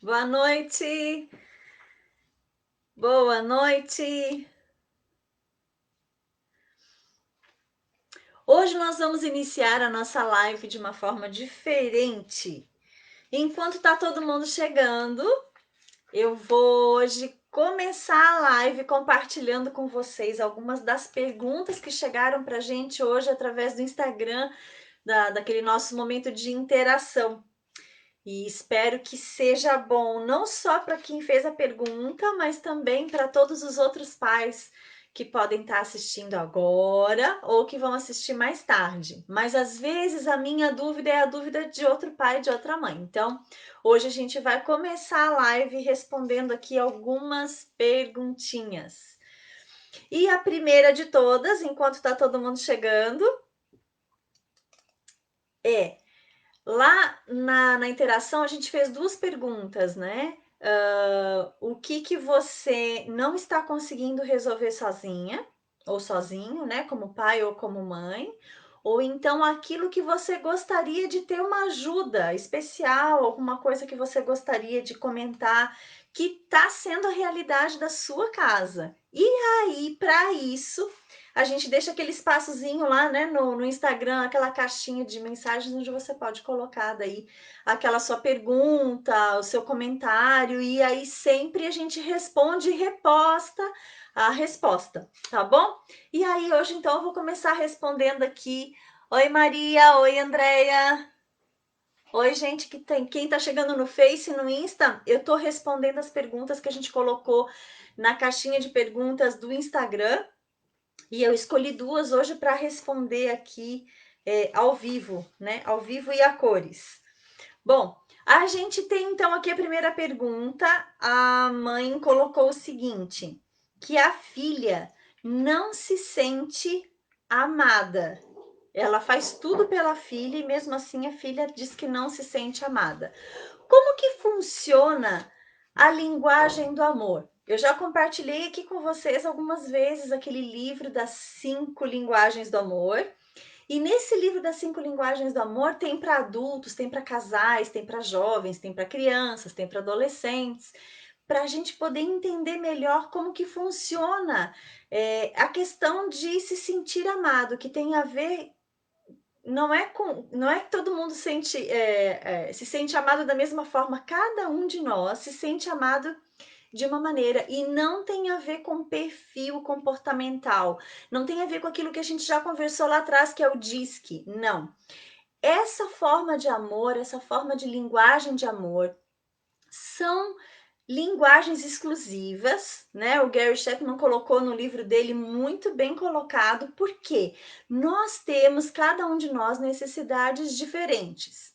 Boa noite. Boa noite. Hoje nós vamos iniciar a nossa live de uma forma diferente. Enquanto tá todo mundo chegando, eu vou hoje começar a live compartilhando com vocês algumas das perguntas que chegaram pra gente hoje através do Instagram, daquele nosso momento de interação. E espero que seja bom não só para quem fez a pergunta, mas também para todos os outros pais que podem estar assistindo agora ou que vão assistir mais tarde. Mas às vezes a minha dúvida é a dúvida de outro pai, de outra mãe. Então, hoje a gente vai começar a live respondendo aqui algumas perguntinhas. E a primeira de todas, enquanto está todo mundo chegando, é: lá na interação, a gente fez duas perguntas, né? O que você não está conseguindo resolver sozinha, ou sozinho, né? Como pai ou como mãe. Ou então aquilo que você gostaria de ter uma ajuda especial, alguma coisa que você gostaria de comentar, que está sendo a realidade da sua casa. E aí, para isso, a gente deixa aquele espaçozinho lá, né, no Instagram, aquela caixinha de mensagens onde você pode colocar daí aquela sua pergunta, o seu comentário, e aí sempre a gente responde e reposta a resposta, tá bom? E aí hoje então eu vou começar respondendo aqui. Oi Maria, oi Andréia. Oi gente que tem, quem tá chegando no Face e no Insta, eu tô respondendo as perguntas que a gente colocou na caixinha de perguntas do Instagram. E eu escolhi duas hoje para responder aqui ao vivo, né? Ao vivo e a cores. Bom, a gente tem então aqui a primeira pergunta. A mãe colocou o seguinte: que a filha não se sente amada. Ela faz tudo pela filha e mesmo assim a filha diz que não se sente amada. Como que funciona a linguagem do amor? Eu já compartilhei aqui com vocês algumas vezes aquele livro das 5 linguagens do amor. E nesse livro das 5 linguagens do amor tem para adultos, tem para casais, tem para jovens, tem para crianças, tem para adolescentes, para a gente poder entender melhor como que funciona a questão de se sentir amado, que tem a ver não é que todo mundo se sente amado da mesma forma. Cada um de nós se sente amado de uma maneira e não tem a ver com perfil comportamental, não tem a ver com aquilo que a gente já conversou lá atrás, que é o DISC. Não. Essa forma de amor, essa forma de linguagem de amor, são linguagens exclusivas, né? O Gary Chapman colocou no livro dele muito bem colocado, porque nós temos, cada um de nós, necessidades diferentes.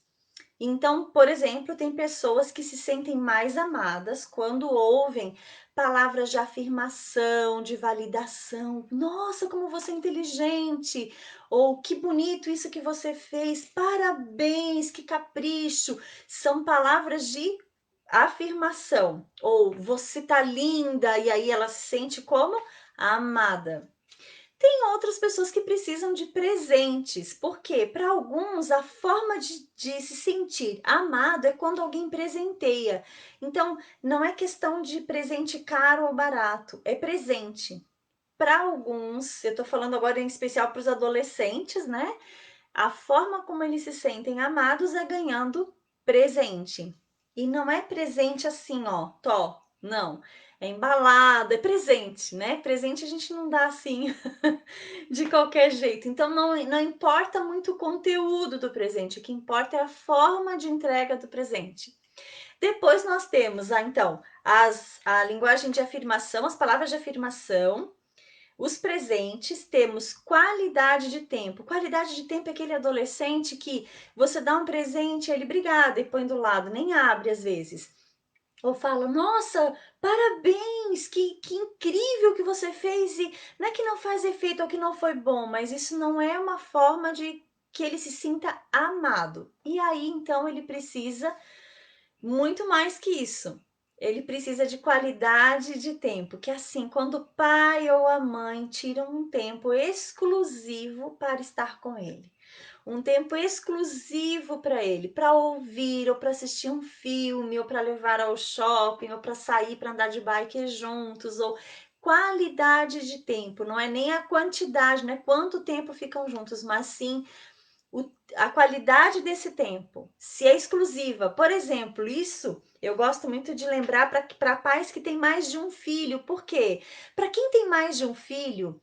Então, por exemplo, tem pessoas que se sentem mais amadas quando ouvem palavras de afirmação, de validação. Nossa, como você é inteligente! Ou que bonito isso que você fez! Parabéns, que capricho! São palavras de afirmação. Ou você tá linda, e aí ela se sente como amada. Tem outras pessoas que precisam de presentes, porque para alguns a forma de se sentir amado é quando alguém presenteia. Então, não é questão de presente caro ou barato, é presente. Para alguns, eu estou falando agora em especial para os adolescentes, né? A forma como eles se sentem amados é ganhando presente. E não é presente assim, ó, tó, não. É embalado, é presente, né? Presente a gente não dá assim de qualquer jeito. Então não importa muito o conteúdo do presente, o que importa é a forma de entrega do presente. Depois nós temos então a linguagem de afirmação, as palavras de afirmação, os presentes, temos qualidade de tempo. Qualidade de tempo é aquele adolescente que você dá um presente, ele obrigada e põe do lado, nem abre às vezes. Ou fala, nossa, parabéns, que incrível que você fez. E não é que não faz efeito ou que não foi bom, mas isso não é uma forma de que ele se sinta amado. E aí, então, ele precisa muito mais que isso. Ele precisa de qualidade de tempo, que é assim, quando o pai ou a mãe tiram um tempo exclusivo para estar com ele. um tempo exclusivo para ele, para ouvir, ou para assistir um filme, ou para levar ao shopping, ou para sair para andar de bike juntos, ou qualidade de tempo, não é nem a quantidade, não é quanto tempo ficam juntos, mas sim a qualidade desse tempo, se é exclusiva. Por exemplo, isso eu gosto muito de lembrar para pais que têm mais de um filho. Por quê? Para quem tem mais de um filho,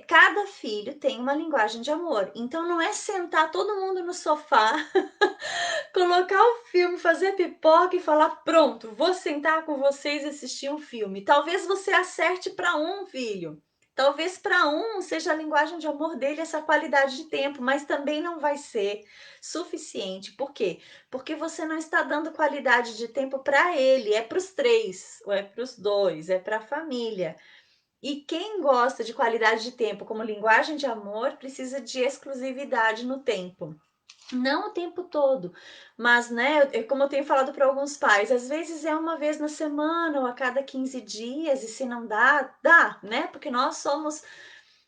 cada filho tem uma linguagem de amor. Então não é sentar todo mundo no sofá, colocar o filme, fazer pipoca e falar: pronto, vou sentar com vocês e assistir um filme. Talvez você acerte para um filho. Talvez para um seja a linguagem de amor dele essa qualidade de tempo, mas também não vai ser suficiente. Por quê? Porque você não está dando qualidade de tempo para ele, é para os três, ou é para os dois, é para a família. E quem gosta de qualidade de tempo como linguagem de amor precisa de exclusividade no tempo. Não o tempo todo, mas, né, como eu tenho falado para alguns pais, às vezes é uma vez na semana ou a cada 15 dias, e se não dá, dá, né? Porque nós somos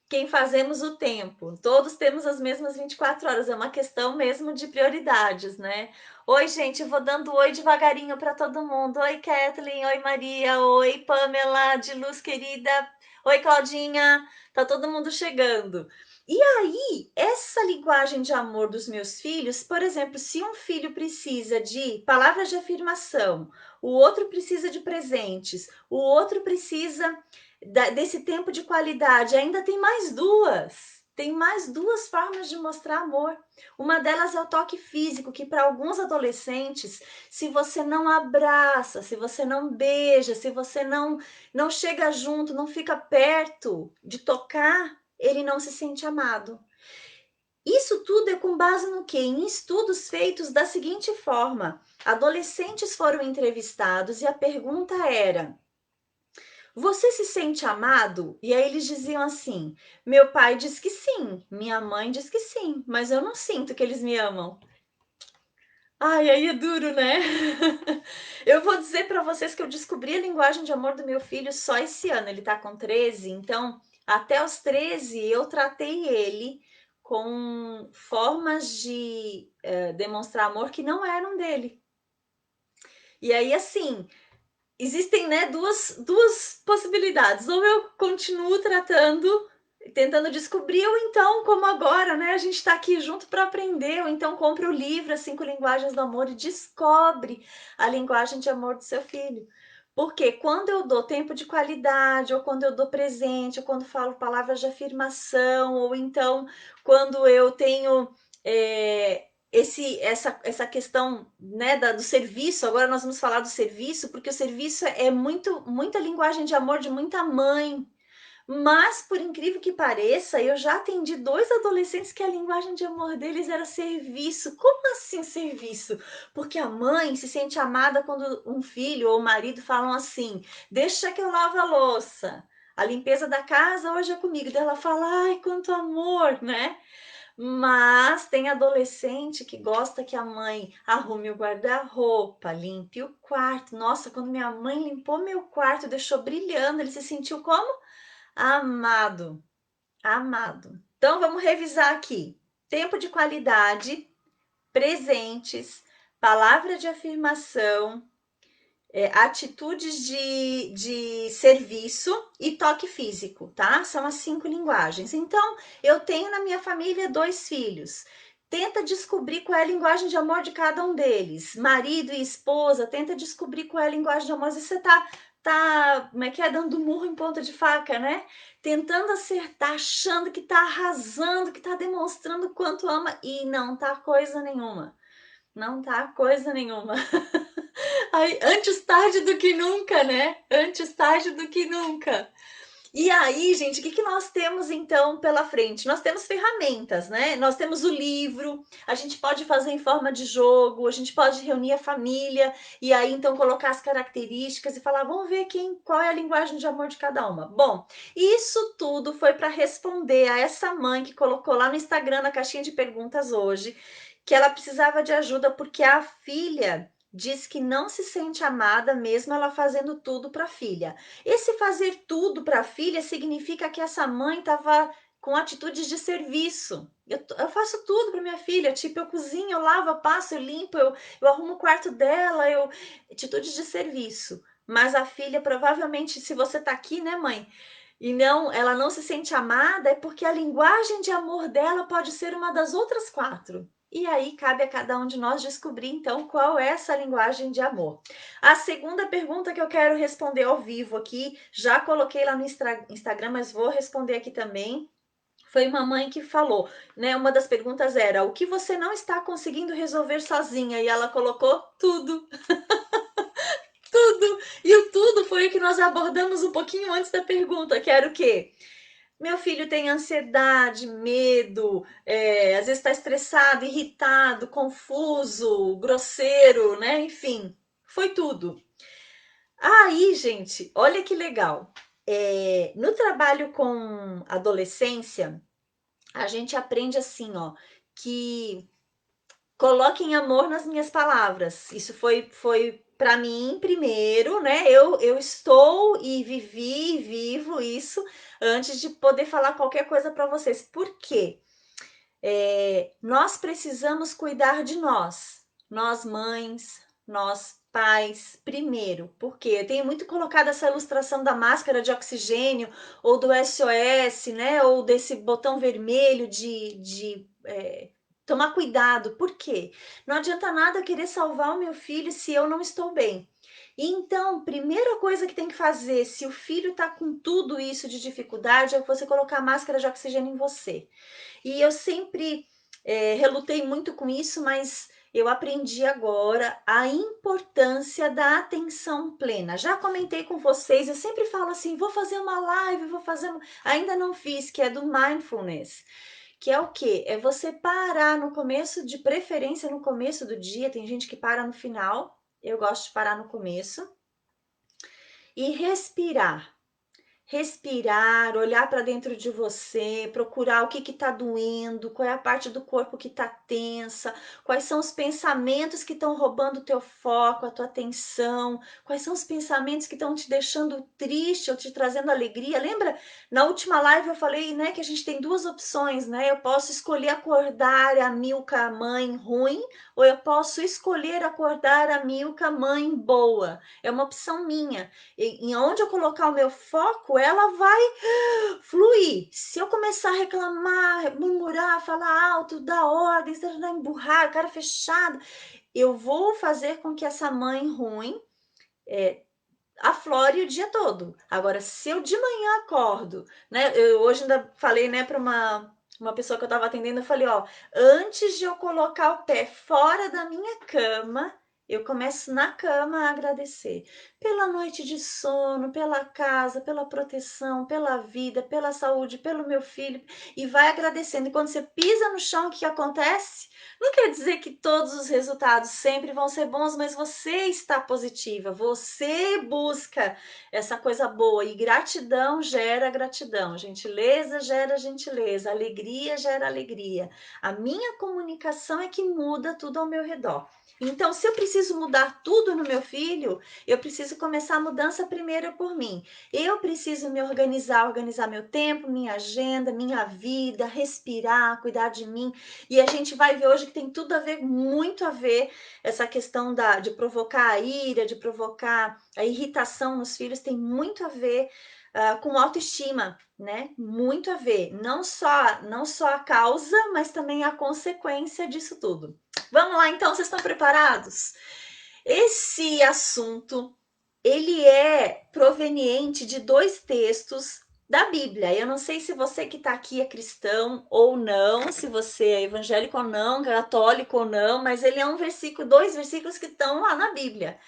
quem fazemos o tempo. Todos temos as mesmas 24 horas, é uma questão mesmo de prioridades, né? Oi, gente, eu vou dando oi devagarinho para todo mundo. Oi, Kathleen, oi, Maria, oi, Pamela, de luz querida. Oi, Claudinha. Tá todo mundo chegando. E aí, essa linguagem de amor dos meus filhos, por exemplo, se um filho precisa de palavras de afirmação, o outro precisa de presentes, o outro precisa desse tempo de qualidade, ainda tem mais duas. Tem mais duas formas de mostrar amor. Uma delas é o toque físico, que para alguns adolescentes, se você não abraça, se você não beija, se você não chega junto, não fica perto de tocar, ele não se sente amado. Isso tudo é com base no quê? Em estudos feitos da seguinte forma: adolescentes foram entrevistados e a pergunta era: você se sente amado? E aí eles diziam assim: meu pai diz que sim, minha mãe diz que sim, mas eu não sinto que eles me amam. Ai, aí é duro, né? Eu vou dizer para vocês que eu descobri a linguagem de amor do meu filho só esse ano. Ele tá com 13, então até os 13 eu tratei ele com formas de demonstrar amor que não eram dele. E aí, assim, existem, né, duas possibilidades. Ou eu continuo tratando, tentando descobrir, ou então, como agora, né, a gente está aqui junto para aprender, ou então compre o livro As 5 Linguagens do Amor e descobre a linguagem de amor do seu filho. Porque quando eu dou tempo de qualidade, ou quando eu dou presente, ou quando falo palavras de afirmação, ou então quando eu tenho essa questão, né, do serviço. Agora nós vamos falar do serviço, porque o serviço é muita linguagem de amor de muita mãe. Mas, por incrível que pareça, eu já atendi dois adolescentes que a linguagem de amor deles era serviço. Como assim serviço? Porque a mãe se sente amada quando um filho ou marido falam assim: deixa que eu lavo a louça. A limpeza da casa hoje é comigo. Daí ela fala: ai, quanto amor, né? Mas tem adolescente que gosta que a mãe arrume o guarda-roupa, limpe o quarto. Nossa, quando minha mãe limpou meu quarto, deixou brilhando, ele se sentiu como? Amado, amado. Então vamos revisar aqui. Tempo de qualidade, presentes, palavra de afirmação, atitudes de serviço e toque físico, tá? São as 5 linguagens. Então, eu tenho na minha família 2 filhos. Tenta descobrir qual é a linguagem de amor de cada um deles. Marido e esposa, tenta descobrir qual é a linguagem de amor. Às vezes você tá, como é que é? Dando murro em ponta de faca, né? Tentando acertar, achando que tá arrasando, que tá demonstrando quanto ama, e não tá coisa nenhuma. Não tá coisa nenhuma. Ai, antes tarde do que nunca, né? Antes tarde do que nunca. E aí, gente, o que nós temos então pela frente? Nós temos ferramentas, né? Nós temos o livro, a gente pode fazer em forma de jogo, a gente pode reunir a família e aí então colocar as características e falar, vamos ver qual é a linguagem de amor de cada uma. Bom, isso tudo foi para responder a essa mãe que colocou lá no Instagram, na caixinha de perguntas hoje, que ela precisava de ajuda porque a filha diz que não se sente amada mesmo ela fazendo tudo para a filha. Esse fazer tudo para a filha significa que essa mãe estava com atitudes de serviço. Eu faço tudo para minha filha, tipo, eu cozinho, eu lavo, eu passo, eu limpo, eu arrumo o quarto dela, atitudes de serviço. Mas a filha provavelmente, se você tá aqui, né, mãe, e não, ela não se sente amada, é porque a linguagem de amor dela pode ser uma das outras 4. E aí cabe a cada um de nós descobrir então qual é essa linguagem de amor. A segunda pergunta que eu quero responder ao vivo aqui, já coloquei lá no Instagram, mas vou responder aqui também. Foi uma mãe que falou, né? Uma das perguntas era: o que você não está conseguindo resolver sozinha? E ela colocou tudo, tudo. E o tudo foi o que nós abordamos um pouquinho antes da pergunta, que era o quê? Meu filho tem ansiedade, medo, às vezes está estressado, irritado, confuso, grosseiro, né? Enfim, foi tudo. Aí, gente, olha que legal. No trabalho com adolescência, a gente aprende assim, ó, que coloquem amor nas minhas palavras. Isso foi para mim primeiro, né? Eu estou e vivi e vivo isso antes de poder falar qualquer coisa para vocês. Por quê? Nós precisamos cuidar de nós mães, nós pais, primeiro, porque eu tenho muito colocado essa ilustração da máscara de oxigênio ou do SOS, né? Ou desse botão vermelho de tomar cuidado. Por quê? Não adianta nada eu querer salvar o meu filho se eu não estou bem. Então, primeira coisa que tem que fazer, se o filho está com tudo isso de dificuldade, é você colocar a máscara de oxigênio em você. E eu sempre relutei muito com isso, mas eu aprendi agora a importância da atenção plena. Já comentei com vocês, eu sempre falo assim: vou fazer uma live, vou fazer. Ainda não fiz, que é do mindfulness. Que é o quê? É você parar no começo, de preferência no começo do dia. Tem gente que para no final, eu gosto de parar no começo. E respirar. Respirar, olhar para dentro de você, procurar o que está doendo, qual é a parte do corpo que está tensa, quais são os pensamentos que estão roubando o teu foco, a tua atenção, quais são os pensamentos que estão te deixando triste ou te trazendo alegria. Lembra? Na última live eu falei, né, que a gente tem 2 opções, né? Eu posso escolher acordar a Milka mãe ruim, ou eu posso escolher acordar a Milka mãe boa. É uma opção minha. Em onde eu colocar o meu foco, ela vai fluir. Se eu começar a reclamar, murmurar, falar alto, dar ordens, emburrar, cara fechada, eu vou fazer com que essa mãe ruim aflore o dia todo. Agora, se eu de manhã acordo, né? Eu hoje ainda falei, né, para uma pessoa que eu estava atendendo, eu falei, ó, antes de eu colocar o pé fora da minha cama, eu começo na cama a agradecer pela noite de sono, pela casa, pela proteção, pela vida, pela saúde, pelo meu filho, e vai agradecendo. E quando você pisa no chão, o que acontece? Não quer dizer que todos os resultados sempre vão ser bons, mas você está positiva, você busca essa coisa boa, e gratidão gera gratidão, gentileza gera gentileza, alegria gera alegria. A minha comunicação é que muda tudo ao meu redor. Então, se eu preciso mudar tudo no meu filho, eu preciso começar a mudança primeiro por mim. Eu preciso me organizar meu tempo, minha agenda, minha vida, respirar, cuidar de mim. E a gente vai ver hoje que tem tudo a ver, muito a ver, essa questão de provocar a ira, de provocar a irritação nos filhos, tem muito a ver com autoestima, né? Muito a ver. Não só a causa, mas também a consequência disso tudo. Vamos lá, então, vocês estão preparados? Esse assunto, ele é proveniente de 2 textos da Bíblia. Eu não sei se você que está aqui é cristão ou não, se você é evangélico ou não, católico ou não, mas ele é um versículo, 2 versículos que estão lá na Bíblia.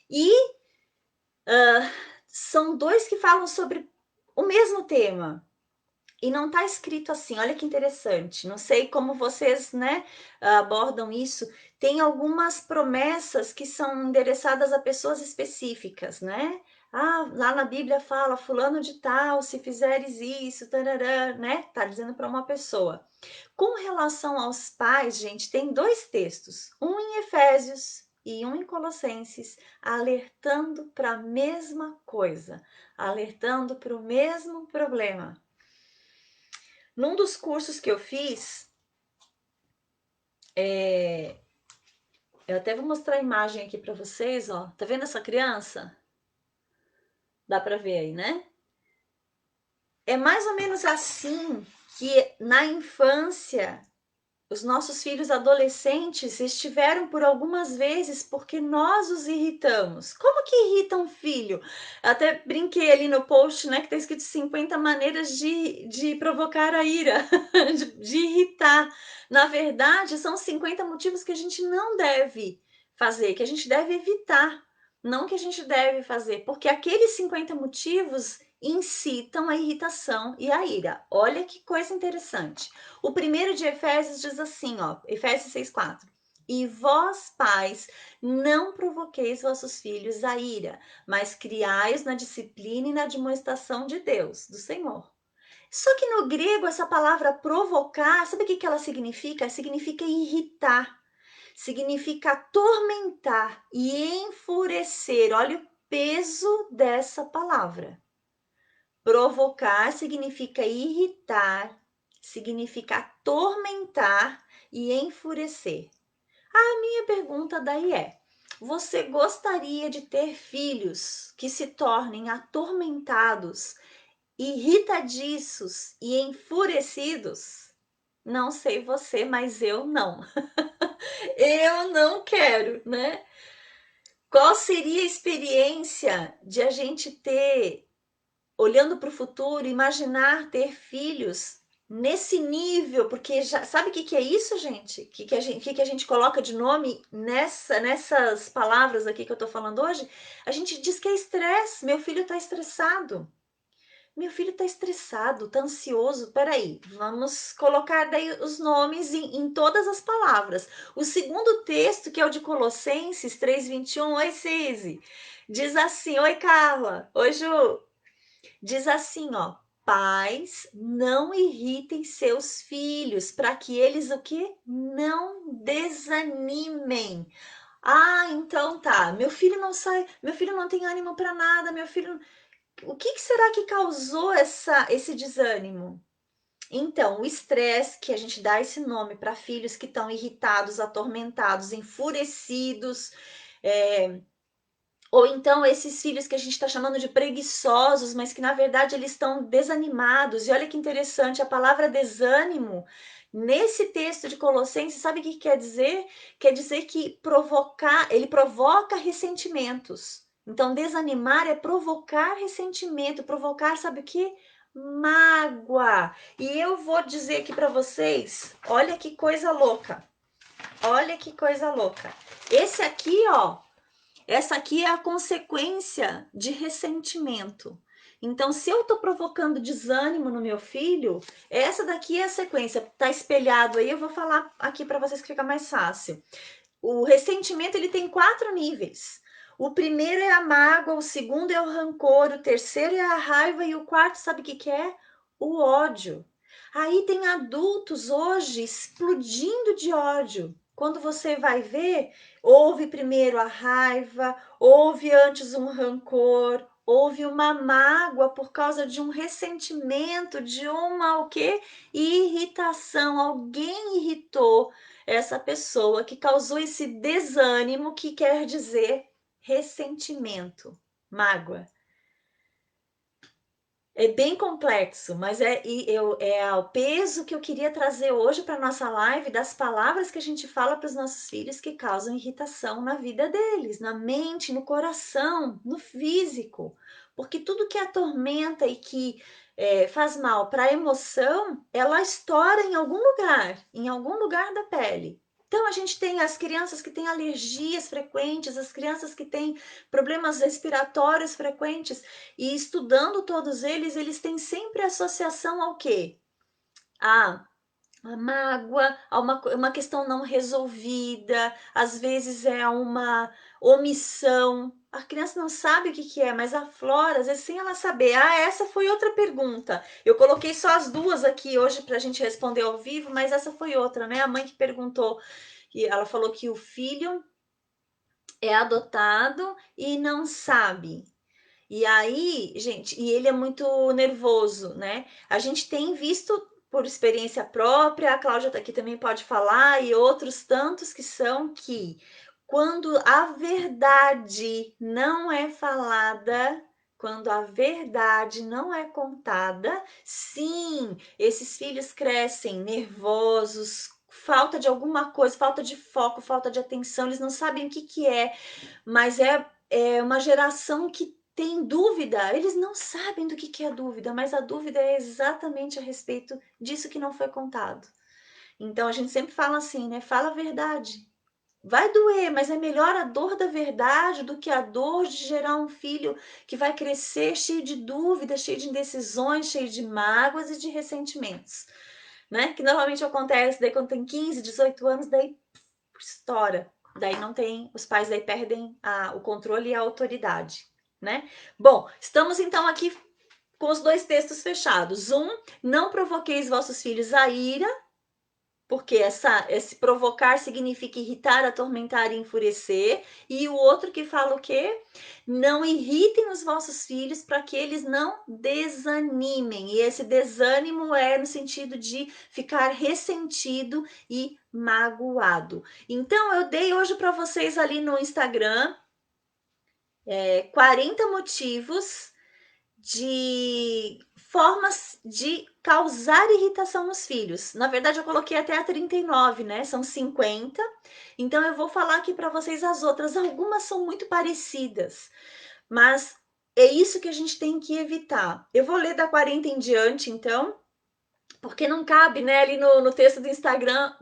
E são 2 que falam sobre o mesmo tema. E não está escrito assim, olha que interessante. Não sei como vocês, né, abordam isso. Tem algumas promessas que são endereçadas a pessoas específicas, né? Ah, lá na Bíblia fala, fulano de tal, se fizeres isso, tarará, né? Tá dizendo para uma pessoa. Com relação aos pais, gente, tem 2 textos, um em Efésios e um em Colossenses, alertando para a mesma coisa, alertando para o mesmo problema. Num dos cursos que eu fiz, eu até vou mostrar a imagem aqui para vocês, ó. Tá vendo essa criança? Dá para ver aí, né? É mais ou menos assim que na infância os nossos filhos adolescentes estiveram por algumas vezes porque nós os irritamos. Como que irrita um filho? Até brinquei ali no post, né, que está escrito 50 maneiras de provocar a ira, de irritar. Na verdade, são 50 motivos que a gente não deve fazer, que a gente deve evitar, não que a gente deve fazer, porque aqueles 50 motivos incitam a irritação e a ira. Olha que coisa interessante. O primeiro de Efésios diz assim, ó, Efésios 6:4. E vós, pais, não provoqueis vossos filhos a ira, mas criai-os na disciplina e na admoestação de Deus, do Senhor. Só que no grego, essa palavra provocar, sabe o que ela significa? Significa irritar, significa atormentar e enfurecer. Olha o peso dessa palavra. Provocar significa irritar, significa atormentar e enfurecer. A minha pergunta daí é: você gostaria de ter filhos que se tornem atormentados, irritadiços e enfurecidos? Não sei você, mas eu não. Eu não quero, né? Qual seria a experiência de a gente ter, olhando para o futuro, imaginar ter filhos nesse nível, porque já sabe o que é isso, gente? Que a gente coloca de nome nessas palavras aqui que eu tô falando hoje? A gente diz que é estresse. Meu filho tá estressado. Meu filho tá estressado, tá ansioso. Peraí, vamos colocar daí os nomes em todas as palavras. O segundo texto, que é o de Colossenses 3:21, oi, Cise, diz assim: oi, Carla, oi, Ju. Diz assim, ó: pais, não irritem seus filhos, para que eles o quê? Não desanimem. Ah, então tá. Meu filho não sai, meu filho não tem ânimo para nada, meu filho. O que será que causou esse desânimo? Então, o estresse, que a gente dá esse nome para filhos que estão irritados, atormentados, enfurecidos, é, ou então esses filhos que a gente está chamando de preguiçosos, mas que na verdade eles estão desanimados. E olha que interessante, a palavra desânimo, nesse texto de Colossenses, sabe o que quer dizer? Quer dizer que ele provoca ressentimentos. Então, desanimar é provocar ressentimento, provocar, sabe o que? Mágoa. E eu vou dizer aqui para vocês, olha que coisa louca. Olha que coisa louca. Esse aqui, ó, essa aqui é a consequência de ressentimento. Então, se eu estou provocando desânimo no meu filho, essa daqui é a sequência. Tá espelhado aí, eu vou falar aqui para vocês que fica mais fácil. O ressentimento ele tem 4 níveis. O primeiro é a mágoa, o segundo é o rancor, o terceiro é a raiva e o quarto, sabe o que é? O ódio. Aí tem adultos hoje explodindo de ódio. Quando você vai ver, houve primeiro a raiva, houve antes um rancor, houve uma mágoa por causa de um ressentimento, de uma o quê? Irritação. Alguém irritou essa pessoa que causou esse desânimo, que quer dizer ressentimento, mágoa. É bem complexo, mas é o peso que eu queria trazer hoje para nossa live das palavras que a gente fala para os nossos filhos que causam irritação na vida deles, na mente, no coração, no físico. Porque tudo que atormenta e que faz mal para a emoção, ela estoura em algum lugar da pele. Então, a gente tem as crianças que têm alergias frequentes, as crianças que têm problemas respiratórios frequentes, e estudando todos eles, eles têm sempre associação ao quê? A mágoa, a uma questão não resolvida, às vezes é uma omissão. A criança não sabe o que é, mas aflora, às vezes sem ela saber. Ah, essa foi outra pergunta. Eu coloquei só as duas aqui hoje para a gente responder ao vivo, mas essa foi outra, né? A mãe que perguntou, e ela falou que o filho é adotado e não sabe. E aí, gente, e ele é muito nervoso, né? A gente tem visto por experiência própria, a Cláudia está aqui também pode falar, e outros tantos que são que, quando a verdade não é falada, quando a verdade não é contada, sim, esses filhos crescem nervosos, falta de alguma coisa, falta de foco, falta de atenção, eles não sabem o que que é, mas é uma geração que tem dúvida, eles não sabem do que é dúvida, mas a dúvida é exatamente a respeito disso que não foi contado. Então a gente sempre fala assim, né? Fala a verdade. Vai doer, mas é melhor a dor da verdade do que a dor de gerar um filho que vai crescer cheio de dúvidas, cheio de indecisões, cheio de mágoas e de ressentimentos, né? Que normalmente acontece daí quando tem 15, 18 anos, daí estoura. Daí não tem, os pais daí perdem o controle e a autoridade, né? Bom, estamos então aqui com os dois textos fechados. Não provoqueis vossos filhos a ira, porque esse provocar significa irritar, atormentar e enfurecer. E o outro que fala o quê? Não irritem os vossos filhos para que eles não desanimem. E esse desânimo é no sentido de ficar ressentido e magoado. Então, eu dei hoje para vocês ali no Instagram 40 motivos de formas de causar irritação nos filhos. Na verdade, eu coloquei até a 39, né? São 50. Então, eu vou falar aqui para vocês as outras. Algumas são muito parecidas, mas é isso que a gente tem que evitar. Eu vou ler da 40 em diante, então, porque não cabe, né? Ali no texto do Instagram,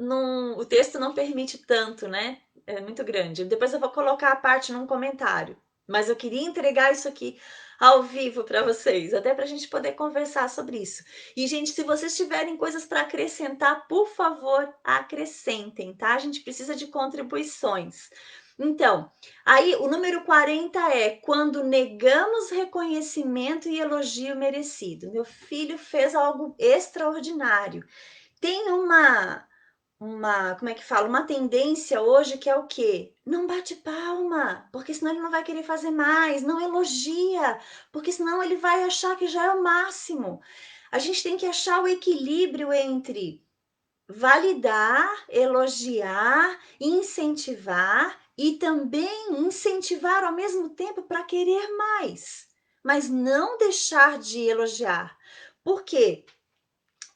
o texto não permite tanto, né? É muito grande. Depois eu vou colocar a parte num comentário. Mas eu queria entregar isso aqui ao vivo para vocês, até para a gente poder conversar sobre isso. E, gente, se vocês tiverem coisas para acrescentar, por favor, acrescentem, tá? A gente precisa de contribuições. Então, aí o número 40 é quando negamos reconhecimento e elogio merecido. Meu filho fez algo extraordinário. Tem como é que fala? Uma tendência hoje que é o quê? Não bate palma, porque senão ele não vai querer fazer mais. Não elogia, porque senão ele vai achar que já é o máximo. A gente tem que achar o equilíbrio entre validar, elogiar, incentivar e também incentivar ao mesmo tempo para querer mais, mas não deixar de elogiar. Por quê?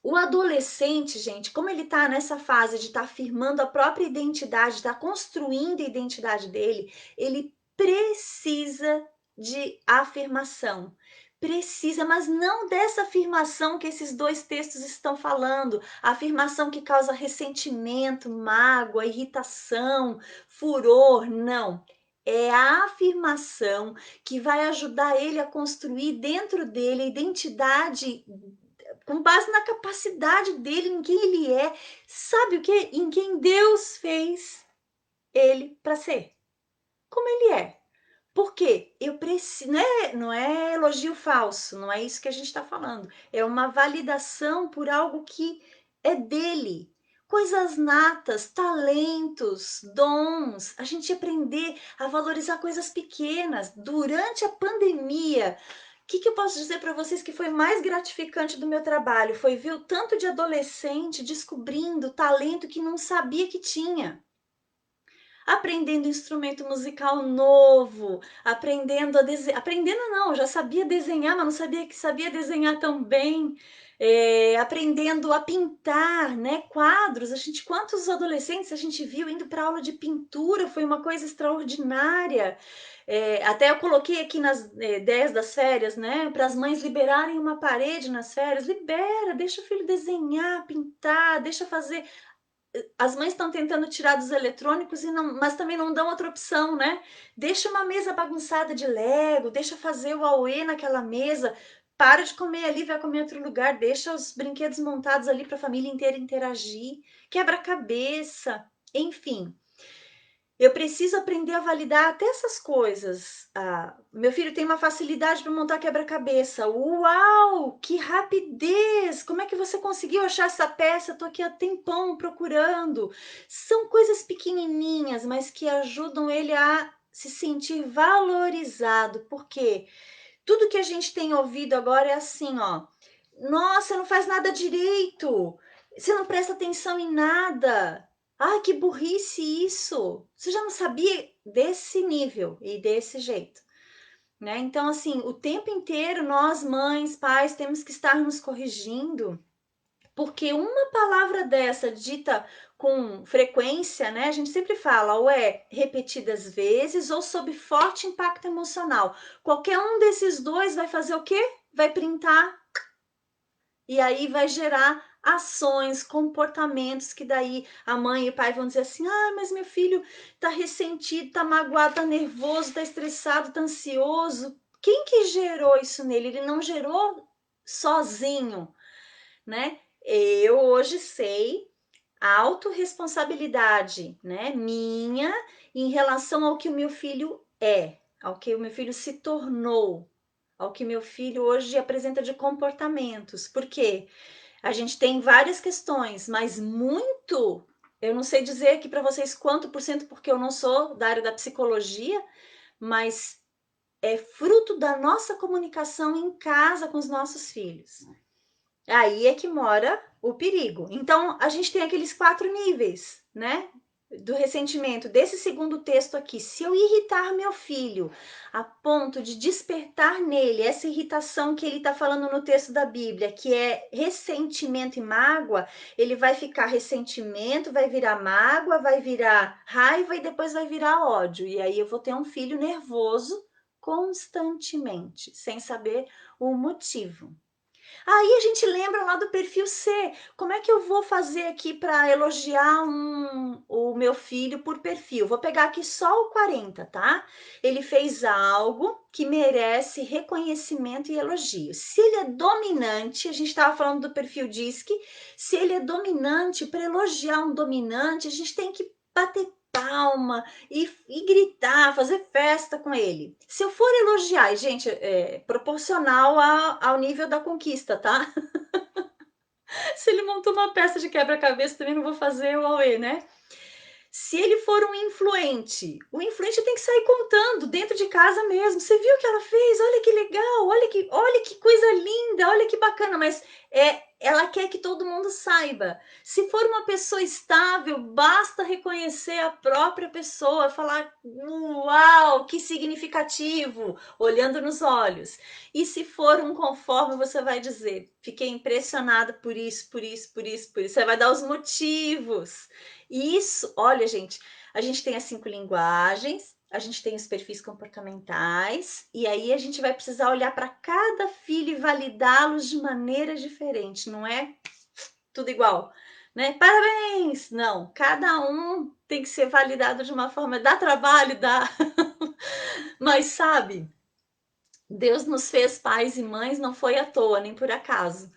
O adolescente, gente, como ele está nessa fase de estar afirmando a própria identidade, está construindo a identidade dele, ele precisa de afirmação. Precisa, mas não dessa afirmação que esses dois textos estão falando. A afirmação que causa ressentimento, mágoa, irritação, furor. Não. É a afirmação que vai ajudar ele a construir dentro dele a identidade com base na capacidade dele, em quem ele é, sabe o que? Em quem Deus fez ele para ser, como ele é. Porque eu preciso, não é elogio falso, não é isso que a gente está falando. É uma validação por algo que é dele. Coisas natas, talentos, dons, a gente aprender a valorizar coisas pequenas. Durante a pandemia, que eu posso dizer para vocês que foi mais gratificante do meu trabalho? Foi ver o tanto de adolescente descobrindo talento que não sabia que tinha. Aprendendo instrumento musical novo, aprendendo a desenhar. Aprendendo não, eu já sabia desenhar, mas não sabia que sabia desenhar tão bem. Aprendendo a pintar, né? Quadros. Quantos adolescentes a gente viu indo para aula de pintura? Foi uma coisa extraordinária. Até eu coloquei aqui nas 10 das férias, né? Para as mães liberarem uma parede nas férias. Libera, deixa o filho desenhar, pintar, deixa fazer. As mães estão tentando tirar dos eletrônicos, mas também não dão outra opção, né? Deixa uma mesa bagunçada de Lego, deixa fazer o auê naquela mesa, para de comer ali, vai comer em outro lugar, deixa os brinquedos montados ali para a família inteira interagir, quebra-cabeça, enfim. Eu preciso aprender a validar até essas coisas. Meu filho tem uma facilidade para montar quebra-cabeça. Uau, que rapidez! Como é que você conseguiu achar essa peça? Estou aqui há tempão procurando. São coisas pequenininhas, mas que ajudam ele a se sentir valorizado. Porque tudo que a gente tem ouvido agora é assim, ó. Nossa, não faz nada direito. Você não presta atenção em nada. Ai, que burrice isso. Você já não sabia desse nível e desse jeito, né? Então, assim, o tempo inteiro nós, mães, pais, temos que estar nos corrigindo, porque uma palavra dessa dita com frequência, né? A gente sempre fala, ou é repetidas vezes ou sob forte impacto emocional. Qualquer um desses dois vai fazer o quê? Vai printar e aí vai gerar ações, comportamentos que daí a mãe e o pai vão dizer assim: "Ah, mas meu filho tá ressentido, tá magoado, tá nervoso, tá estressado, tá ansioso". Quem que gerou isso nele? Ele não gerou sozinho, né? Eu hoje sei a autorresponsabilidade, né, minha em relação ao que o meu filho é, ao que o meu filho se tornou, ao que meu filho hoje apresenta de comportamentos. Por quê? A gente tem várias questões, mas muito, eu não sei dizer aqui para vocês quanto por cento, porque eu não sou da área da psicologia, mas é fruto da nossa comunicação em casa com os nossos filhos. Aí é que mora o perigo. Então, a gente tem aqueles 4 níveis, né? Do ressentimento. Desse segundo texto aqui, se eu irritar meu filho a ponto de despertar nele essa irritação que ele está falando no texto da Bíblia, que é ressentimento e mágoa, ele vai ficar ressentimento, vai virar mágoa, vai virar raiva e depois vai virar ódio. E aí eu vou ter um filho nervoso constantemente, sem saber o motivo. Aí a gente lembra lá do perfil C. Como é que eu vou fazer aqui para elogiar o meu filho por perfil? Vou pegar aqui só o 40, tá? Ele fez algo que merece reconhecimento e elogio. Se ele é dominante, a gente estava falando do perfil DISC, se ele é dominante, para elogiar um dominante, a gente tem que bater palma e gritar, fazer festa com ele. Se eu for elogiar, e, gente, é proporcional ao nível da conquista, tá? Se ele montou uma peça de quebra-cabeça, também não vou fazer o auê, né? Se ele for um influente, o influente tem que sair contando dentro de casa mesmo. Você viu o que ela fez? Olha que legal, olha que coisa linda, olha que bacana, mas ela quer que todo mundo saiba. Se for uma pessoa estável, basta reconhecer a própria pessoa, falar: "Uau, que significativo", olhando nos olhos. E se for um conforme, você vai dizer: "Fiquei impressionada por isso, por isso, por isso, por isso". Você vai dar os motivos. E isso, olha, gente, a gente tem as 5 linguagens, a gente tem os perfis comportamentais, e aí a gente vai precisar olhar para cada filho e validá-los de maneira diferente, não é tudo igual, né? Parabéns! Não, cada um tem que ser validado de uma forma, dá trabalho, dá, mas sabe, Deus nos fez pais e mães não foi à toa, nem por acaso,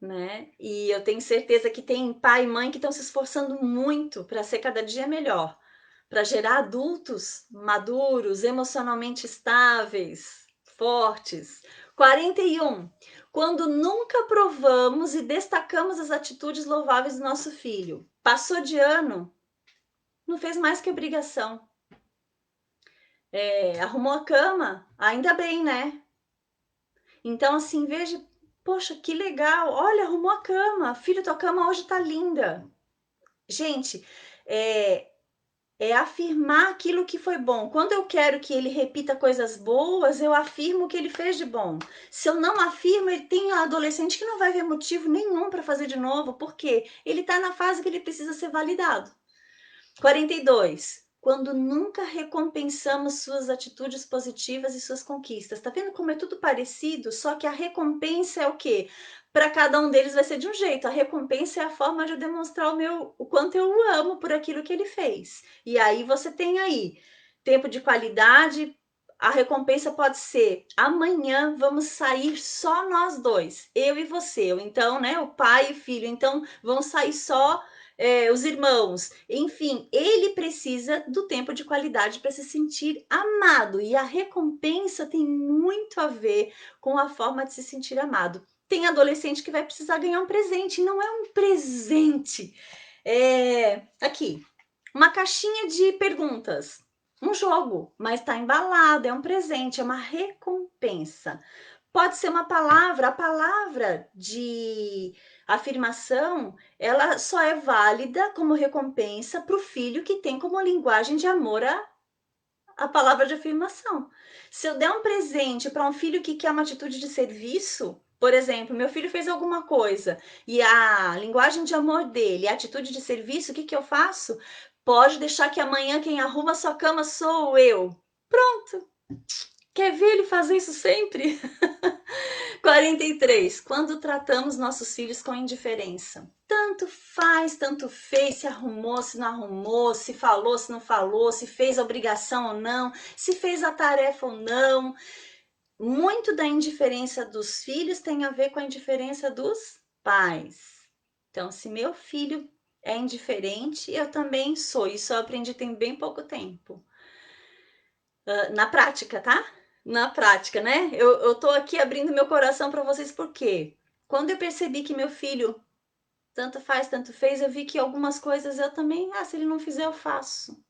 né? E eu tenho certeza que tem pai e mãe que estão se esforçando muito para ser cada dia melhor, para gerar adultos maduros, emocionalmente estáveis, fortes. 41. Quando nunca provamos e destacamos as atitudes louváveis do nosso filho. Passou de ano, não fez mais que obrigação. Arrumou a cama, ainda bem, né? Então, assim, veja, poxa, que legal, olha, arrumou a cama, filho, tua cama hoje tá linda. Gente, é, é afirmar aquilo que foi bom. Quando eu quero que ele repita coisas boas, eu afirmo o que ele fez de bom. Se eu não afirmo, ele tem um adolescente que não vai ver motivo nenhum para fazer de novo, porque ele está na fase que ele precisa ser validado. 42. Quando nunca recompensamos suas atitudes positivas e suas conquistas. Tá vendo como é tudo parecido? Só que a recompensa é o quê? Para cada um deles vai ser de um jeito. A recompensa é a forma de eu demonstrar o quanto eu o amo por aquilo que ele fez. E aí você tem aí tempo de qualidade. A recompensa pode ser: amanhã vamos sair só nós dois, eu e você. Ou então, né, o pai e o filho. Então, vão sair só os irmãos, enfim, ele precisa do tempo de qualidade para se sentir amado, e a recompensa tem muito a ver com a forma de se sentir amado. Tem adolescente que vai precisar ganhar um presente, não é um presente. Aqui, uma caixinha de perguntas, um jogo, mas está embalado, é um presente, é uma recompensa. Pode ser uma palavra, a palavra de afirmação, ela só é válida como recompensa para o filho que tem como linguagem de amor a palavra de afirmação. Se eu der um presente para um filho que quer uma atitude de serviço, por exemplo, meu filho fez alguma coisa e a linguagem de amor dele é a atitude de serviço, o que, que eu faço? Pode deixar que amanhã quem arruma sua cama sou eu. Pronto. Quer ver ele fazer isso sempre? 43. Quando tratamos nossos filhos com indiferença. Tanto faz, tanto fez, se arrumou, se não arrumou, se falou, se não falou, se fez a obrigação ou não, se fez a tarefa ou não. Muito da indiferença dos filhos tem a ver com a indiferença dos pais. Então, se meu filho é indiferente, eu também sou. Isso eu aprendi tem bem pouco tempo. Na prática, tá? Na prática, né? Eu tô aqui abrindo meu coração para vocês porque quando eu percebi que meu filho tanto faz, tanto fez, eu vi que algumas coisas eu também, se ele não fizer, eu faço.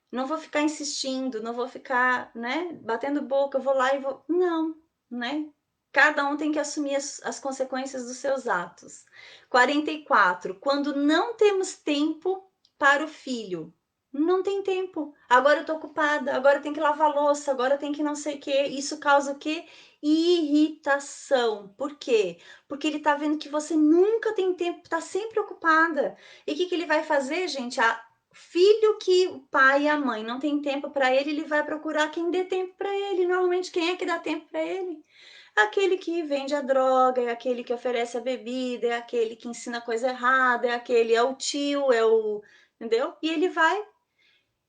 Não vou ficar insistindo, não vou ficar, né, batendo boca, eu vou lá e vou. Não, né? Cada um tem que assumir as consequências dos seus atos. 44. Quando não temos tempo para o filho. Não tem tempo. Agora eu tô ocupada, agora eu tenho que lavar louça, agora eu tenho que não sei o quê. Isso causa o quê? Irritação. Por quê? Porque ele tá vendo que você nunca tem tempo, tá sempre ocupada. E o que ele vai fazer, gente? Filho que o pai e a mãe não tem tempo para ele, ele vai procurar quem dê tempo para ele. Normalmente, quem é que dá tempo para ele? Aquele que vende a droga, é aquele que oferece a bebida, é aquele que ensina coisa errada, é aquele, é o tio, é o. Entendeu? E ele vai.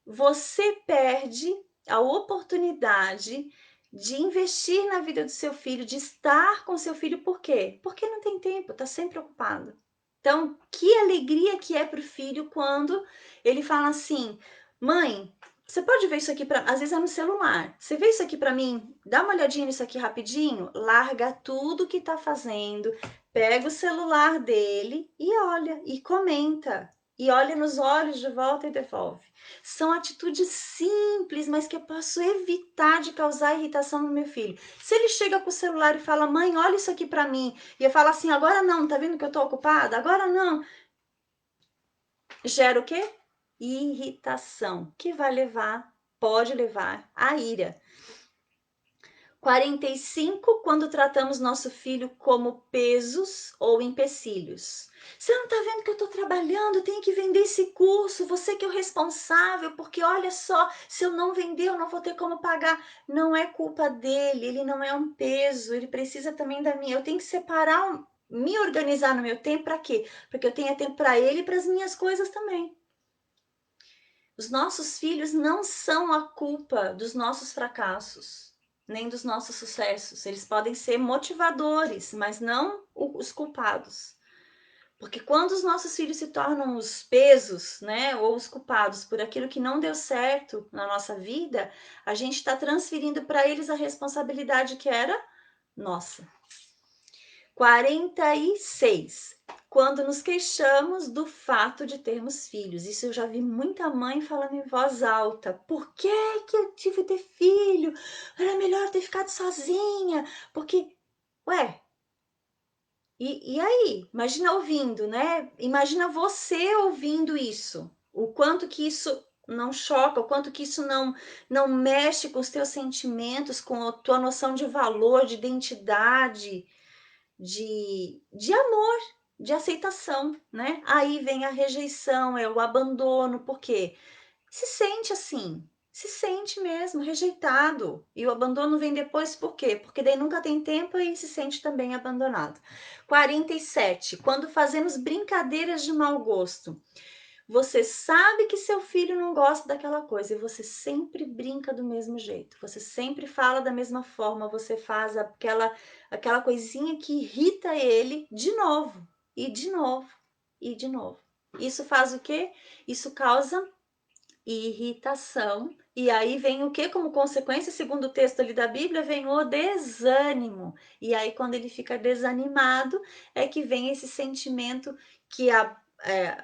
Você perde a oportunidade de investir na vida do seu filho, de estar com seu filho, por quê? Porque não tem tempo, está sempre ocupado. Então, que alegria que é para o filho quando ele fala assim: mãe, você pode ver isso aqui para. Às vezes é no celular. Você vê isso aqui para mim? Dá uma olhadinha nisso aqui rapidinho. Larga tudo que está fazendo, pega o celular dele e olha e comenta. E olha nos olhos de volta e devolve. São atitudes simples, mas que eu posso evitar de causar irritação no meu filho. Se ele chega com o celular e fala: mãe, olha isso aqui para mim, e eu falo assim: agora não, tá vendo que eu tô ocupada? Agora não. Gera o quê? Irritação, que vai levar, pode levar à ira. 45, quando tratamos nosso filho como pesos ou empecilhos. Você não está vendo que eu estou trabalhando, eu tenho que vender esse curso, você que é o responsável, porque olha só, se eu não vender, eu não vou ter como pagar. Não é culpa dele, ele não é um peso, ele precisa também da minha. Eu tenho que separar, me organizar no meu tempo para quê? Porque eu tenha tempo para ele e para as minhas coisas também. Os nossos filhos não são a culpa dos nossos fracassos, nem dos nossos sucessos. Eles podem ser motivadores, mas não os culpados. Porque quando os nossos filhos se tornam os pesos, né, ou os culpados por aquilo que não deu certo na nossa vida, a gente está transferindo para eles a responsabilidade que era nossa. 46. Quando nos queixamos do fato de termos filhos. Isso eu já vi muita mãe falando em voz alta. Por que eu tive que ter filho? Era melhor ter ficado sozinha. Porque, ué, e aí? Imagina ouvindo, né? Imagina você ouvindo isso. O quanto que isso não choca, o quanto que isso não mexe com os teus sentimentos, com a tua noção de valor, de identidade, de amor, de aceitação, né? Aí vem a rejeição, é o abandono, porque se sente assim, se sente mesmo rejeitado. E o abandono vem depois por quê? Porque daí nunca tem tempo e se sente também abandonado. 47. Quando fazemos brincadeiras de mau gosto. Você sabe que seu filho não gosta daquela coisa e você sempre brinca do mesmo jeito. Você sempre fala da mesma forma, você faz aquela coisinha que irrita ele de novo, e de novo, e de novo. Isso faz o quê? Isso causa irritação. E aí vem o que como consequência, segundo o texto ali da Bíblia, vem o desânimo. E aí quando ele fica desanimado, é que vem esse sentimento que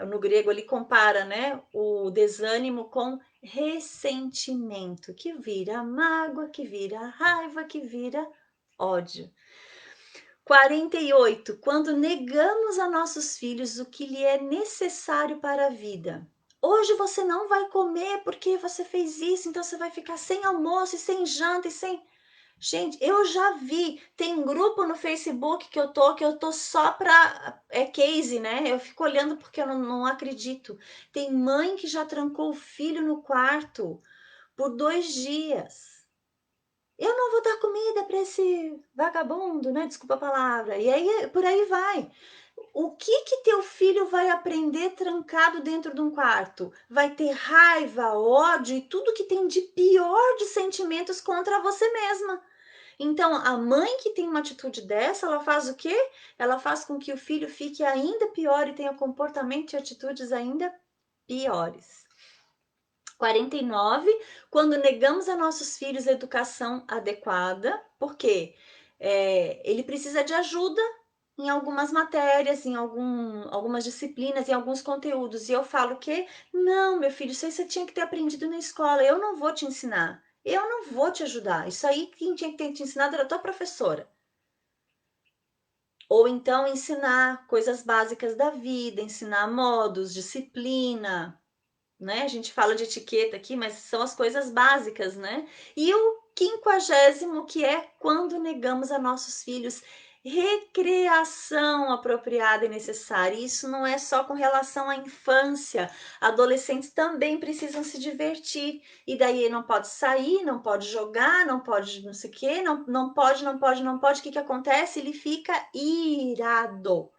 no grego ele compara, né, o desânimo com ressentimento, que vira mágoa, que vira raiva, que vira ódio. 48, quando negamos a nossos filhos o que lhe é necessário para a vida. Hoje você não vai comer porque você fez isso, então você vai ficar sem almoço e sem janta e sem. Gente, eu já vi, tem grupo no Facebook que eu tô só pra. É case, né? Eu fico olhando porque eu não acredito. Tem mãe que já trancou o filho no quarto por 2 dias. Eu não vou dar comida para esse vagabundo, né? Desculpa a palavra. E aí, por aí vai. O que que teu filho vai aprender trancado dentro de um quarto? Vai ter raiva, ódio e tudo que tem de pior de sentimentos contra você mesma. Então, a mãe que tem uma atitude dessa, ela faz o quê? Ela faz com que o filho fique ainda pior e tenha comportamento e atitudes ainda piores. 49, quando negamos a nossos filhos a educação adequada, porque ele precisa de ajuda em algumas matérias, algumas disciplinas, em alguns conteúdos. E eu falo que, não, meu filho, isso aí você tinha que ter aprendido na escola, eu não vou te ensinar. Eu não vou te ajudar. Isso aí quem tinha que ter te ensinado era a tua professora. Ou então ensinar coisas básicas da vida, ensinar modos, disciplina, né? A gente fala de etiqueta aqui, mas são as coisas básicas, né? E o 50º, que é quando negamos a nossos filhos recreação apropriada e necessária. Isso não é só com relação à infância. Adolescentes também precisam se divertir. E daí não pode sair, não pode jogar, não pode não sei o quê, não pode, não pode, não pode. O que que acontece? Ele fica irado.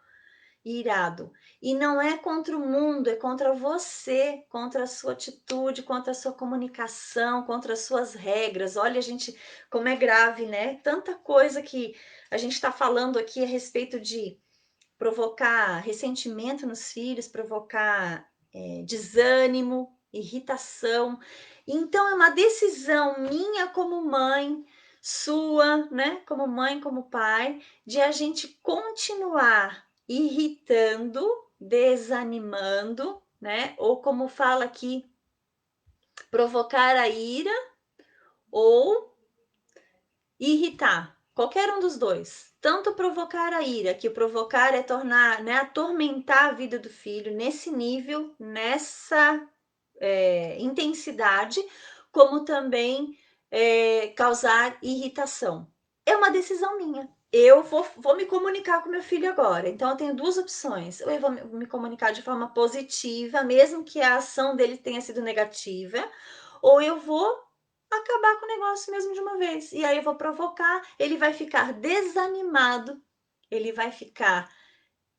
Irado. E não é contra o mundo, é contra você, contra a sua atitude, contra a sua comunicação, contra as suas regras. Olha, gente, como é grave, né? Tanta coisa que a gente está falando aqui a respeito de provocar ressentimento nos filhos, provocar desânimo, irritação. Então, é uma decisão minha como mãe, sua, né, como mãe, como pai, de a gente continuar irritando, desanimando, né? Ou como fala aqui, provocar a ira ou irritar. Qualquer um dos dois. Tanto provocar a ira, que provocar é tornar, né, atormentar a vida do filho nesse nível, nessa intensidade, como também causar irritação. É uma decisão minha. Eu vou me comunicar com meu filho agora. Então, eu tenho duas opções. Ou eu vou me comunicar de forma positiva, mesmo que a ação dele tenha sido negativa, ou eu vou acabar com o negócio mesmo de uma vez. E aí eu vou provocar, ele vai ficar desanimado, ele vai ficar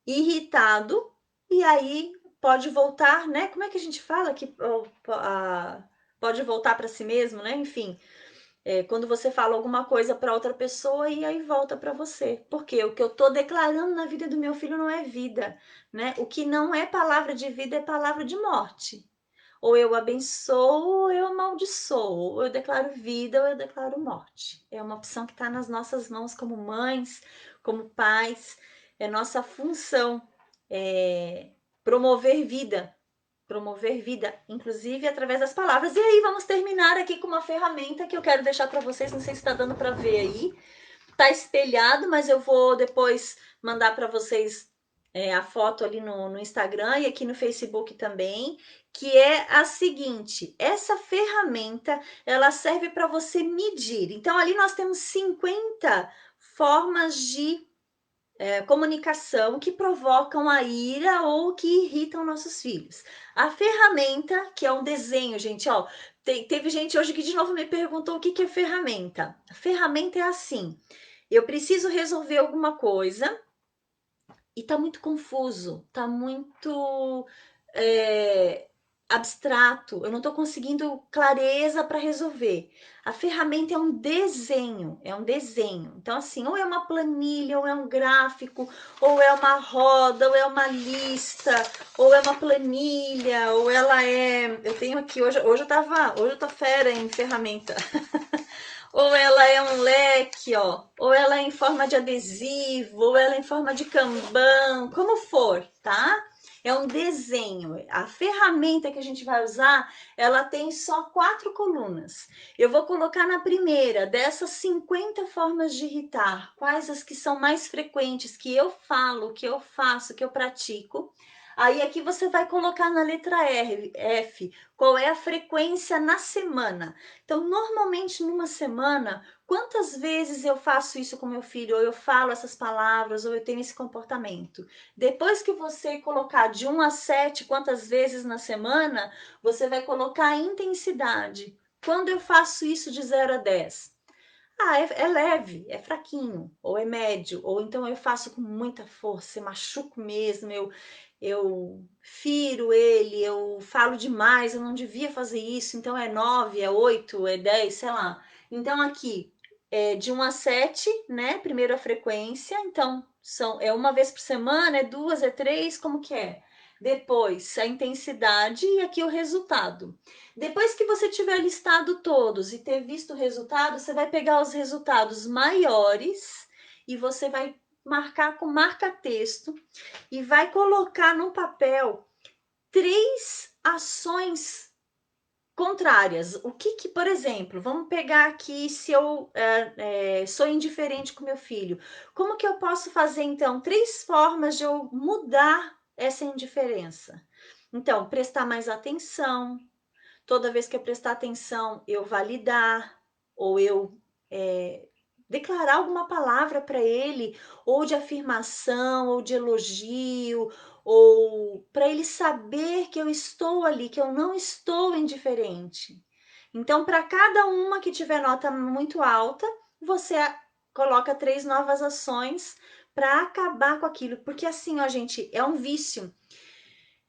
irritado, e aí pode voltar, né? Como é que a gente fala que pode voltar para si mesmo, né? Enfim, quando você fala alguma coisa para outra pessoa e aí volta para você. Porque o que eu estou declarando na vida do meu filho não é vida, né? O que não é palavra de vida é palavra de morte. Ou eu abençoo, ou eu amaldiçoo. Ou eu declaro vida, ou eu declaro morte. É uma opção que está nas nossas mãos como mães, como pais. É nossa função promover vida. Promover vida, inclusive através das palavras. E aí, vamos terminar aqui com uma ferramenta que eu quero deixar para vocês. Não sei se está dando para ver aí. Tá espelhado, mas eu vou depois mandar para vocês a foto ali no Instagram e aqui no Facebook também, que é a seguinte: essa ferramenta ela serve para você medir. Então, ali nós temos 50 formas de comunicação que provocam a ira ou que irritam nossos filhos. A ferramenta, que é um desenho, gente, ó, teve gente hoje que de novo me perguntou o que que é ferramenta. A ferramenta é assim: eu preciso resolver alguma coisa e tá muito confuso, tá muito abstrato, eu não tô conseguindo clareza para resolver. A ferramenta é um desenho, é um desenho. Então, assim, ou é uma planilha, ou é um gráfico, ou é uma roda, ou é uma lista, ou é uma planilha, ou ela é. Eu tenho aqui, hoje eu tô fera em ferramenta. Ou ela é um leque, ó, ou ela é em forma de adesivo, ou ela é em forma de Kanban, como for, tá? É um desenho. A ferramenta que a gente vai usar, ela tem só 4 colunas. Eu vou colocar na primeira dessas 50 formas de irritar, quais as que são mais frequentes, que eu falo, que eu faço, que eu pratico. Aí aqui você vai colocar na letra F, qual é a frequência na semana. Então, normalmente numa semana, quantas vezes eu faço isso com meu filho, ou eu falo essas palavras, ou eu tenho esse comportamento? Depois que você colocar de 1 a 7, quantas vezes na semana, você vai colocar a intensidade. Quando eu faço isso de 0 a 10? É leve, é fraquinho, ou é médio, ou então eu faço com muita força, eu machuco mesmo, eu firo ele, eu falo demais, eu não devia fazer isso, então é 9, é 8, é 10, sei lá. Então aqui, de 1 a 7, né? Primeiro a frequência, então é uma vez por semana, é 2, é 3, como que é? Depois a intensidade e aqui o resultado. Depois que você tiver listado todos e ter visto o resultado, você vai pegar os resultados maiores e você vai marcar com marca-texto e vai colocar no papel 3 ações contrárias. O que, por exemplo, vamos pegar aqui se eu sou indiferente com meu filho. Como que eu posso fazer, então, 3 formas de eu mudar essa indiferença? Então, prestar mais atenção, toda vez que eu prestar atenção, eu validar, ou eu declarar alguma palavra para ele, ou de afirmação, ou de elogio, ou para ele saber que eu estou ali, que eu não estou indiferente. Então, para cada uma que tiver nota muito alta, você coloca 3 novas ações para acabar com aquilo, porque assim, ó, gente, é um vício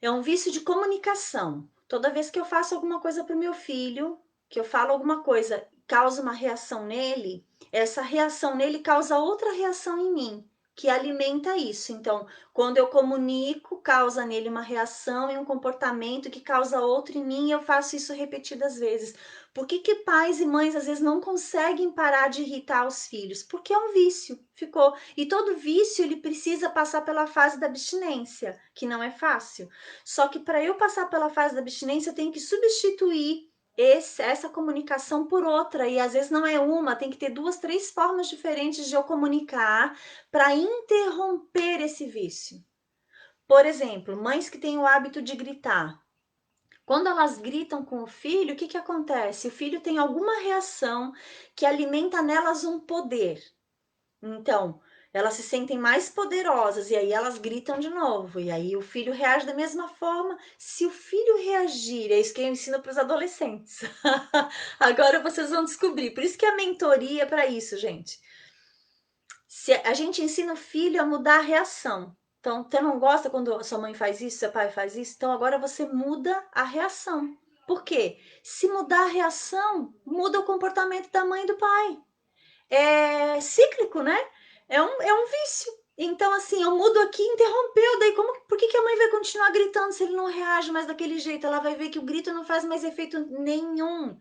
de comunicação. Toda vez que eu faço alguma coisa para o meu filho, que eu falo alguma coisa, causa uma reação nele, essa reação nele causa outra reação em mim, que alimenta isso. Então, quando eu comunico, causa nele uma reação e um comportamento que causa outro em mim, e eu faço isso repetidas vezes. Por que pais e mães às vezes não conseguem parar de irritar os filhos? Porque é um vício, ficou. E todo vício ele precisa passar pela fase da abstinência, que não é fácil. Só que para eu passar pela fase da abstinência, eu tenho que substituir essa comunicação por outra. E às vezes não é uma, tem que ter 2, 3 formas diferentes de eu comunicar para interromper esse vício. Por exemplo, mães que têm o hábito de gritar. Quando elas gritam com o filho, o que acontece? O filho tem alguma reação que alimenta nelas um poder. Então, elas se sentem mais poderosas e aí elas gritam de novo. E aí o filho reage da mesma forma. Se o filho reagir, é isso que eu ensino para os adolescentes. Agora vocês vão descobrir. Por isso que a mentoria é para isso, gente. Se a gente ensina o filho a mudar a reação. Então, você não gosta quando a sua mãe faz isso, seu pai faz isso? Então, agora você muda a reação. Por quê? Se mudar a reação, muda o comportamento da mãe e do pai. É cíclico, né? É um vício. Então, assim, eu mudo aqui, interrompeu, daí por que a mãe vai continuar gritando se ele não reage mais daquele jeito? Ela vai ver que o grito não faz mais efeito nenhum.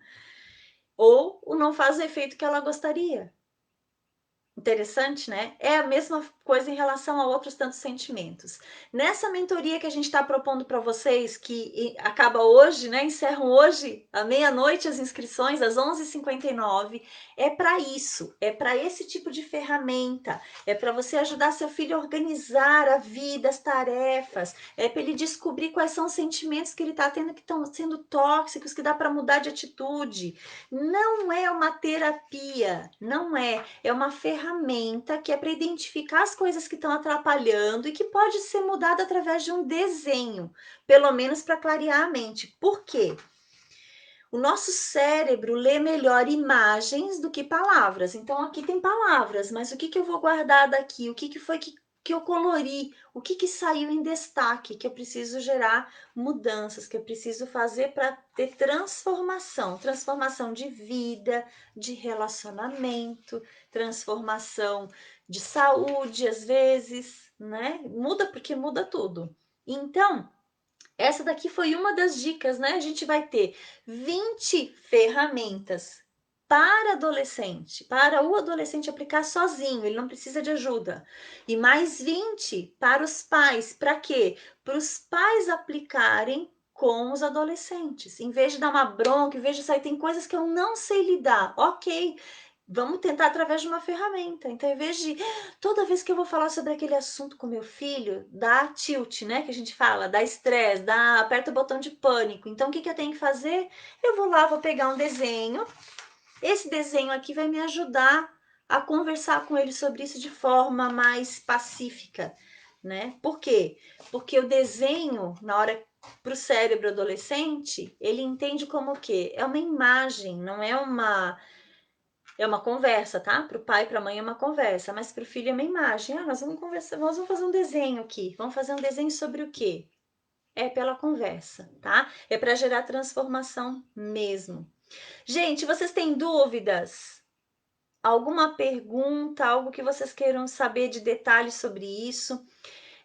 Ou não faz o efeito que ela gostaria. Interessante, né? É a mesma coisa em relação a outros tantos sentimentos. Nessa mentoria que a gente está propondo para vocês, que acaba hoje, né? Encerram hoje, à meia-noite, as inscrições, às 11h59, é para isso, é para esse tipo de ferramenta, é para você ajudar seu filho a organizar a vida, as tarefas, é para ele descobrir quais são os sentimentos que ele está tendo que estão sendo tóxicos, que dá para mudar de atitude. Não é uma terapia, não é. É uma ferramenta que é para identificar as coisas que estão atrapalhando e que pode ser mudada através de um desenho, pelo menos para clarear a mente. Por quê? O nosso cérebro lê melhor imagens do que palavras. Então, aqui tem palavras, mas o que eu vou guardar daqui? O que foi que eu colori? O que saiu em destaque? Que eu preciso gerar mudanças, que eu preciso fazer para ter transformação. Transformação de vida, de relacionamento, transformação de saúde, às vezes, né? Muda porque muda tudo. Então, essa daqui foi uma das dicas, né? A gente vai ter 20 ferramentas para adolescente, para o adolescente aplicar sozinho, ele não precisa de ajuda. E mais 20 para os pais. Para quê? Para os pais aplicarem com os adolescentes. Em vez de dar uma bronca, em vez de sair, tem coisas que eu não sei lidar. Ok, vamos tentar através de uma ferramenta. Então, em vez de toda vez que eu vou falar sobre aquele assunto com meu filho, dá tilt, né? Que a gente fala, dá estresse, aperta o botão de pânico. Então, o que eu tenho que fazer? Eu vou lá, vou pegar um desenho. Esse desenho aqui vai me ajudar a conversar com ele sobre isso de forma mais pacífica, né? Por quê? Porque o desenho, na hora para o cérebro adolescente, ele entende como o quê? É uma imagem, não é uma conversa, tá? Para o pai e para a mãe é uma conversa, mas para o filho é uma imagem. Ah, nós vamos conversar, nós vamos fazer um desenho aqui. Vamos fazer um desenho sobre o quê? É pela conversa, tá? É para gerar transformação mesmo. Gente, vocês têm dúvidas? Alguma pergunta, algo que vocês queiram saber de detalhes sobre isso?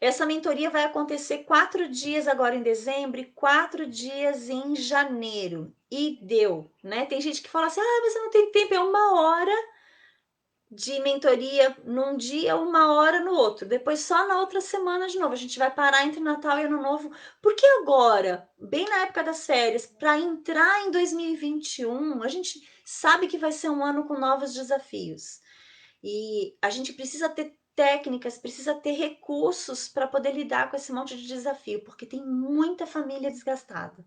Essa mentoria vai acontecer 4 dias agora em dezembro e 4 dias em janeiro. E deu, né? Tem gente que fala assim, ah, você não tem tempo, é 1 hora de mentoria num dia, 1 hora no outro. Depois só na outra semana de novo. A gente vai parar entre Natal e Ano Novo. Por que agora, bem na época das férias, para entrar em 2021, a gente sabe que vai ser um ano com novos desafios. E a gente precisa ter técnicas, precisa ter recursos para poder lidar com esse monte de desafio, porque tem muita família desgastada.